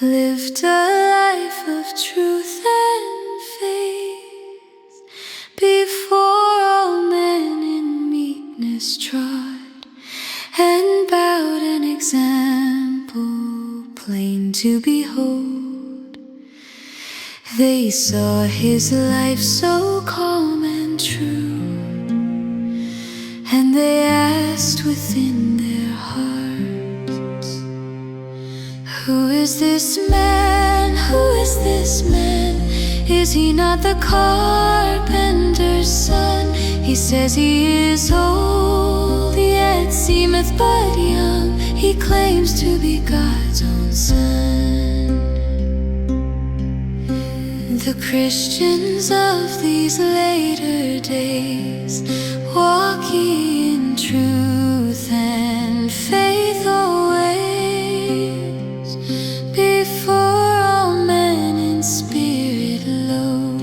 lived a life of truth and faith, before all men in meekness trod, and bowed an example plain to behold. They saw his life so calm and true, and they asked within their hearts, who is this man? Who is this man? Is he not the carpenter's son? He says he is old, yet seemeth but young. He claims to be God's own son. The Christians of these later days walk ye in truth and faith always, before all men in spirit low,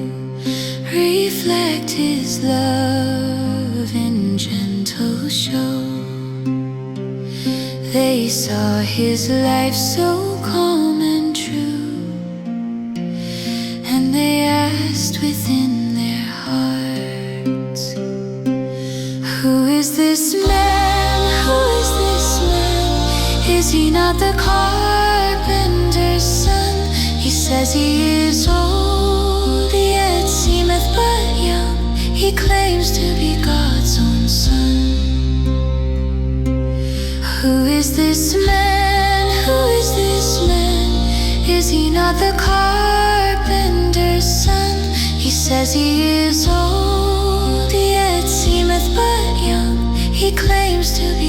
reflect his love in gentle show. They saw his life so calm and true, and they asked within their hearts, who is this man? Who is this man? Is he not the carpenter's son? He says he is old, yet seemeth but young. He claims to be God's own son. Who is this man? Who is this man? Is he not the carpenter's son? He says he is old, yet seemeth but young. He claims to be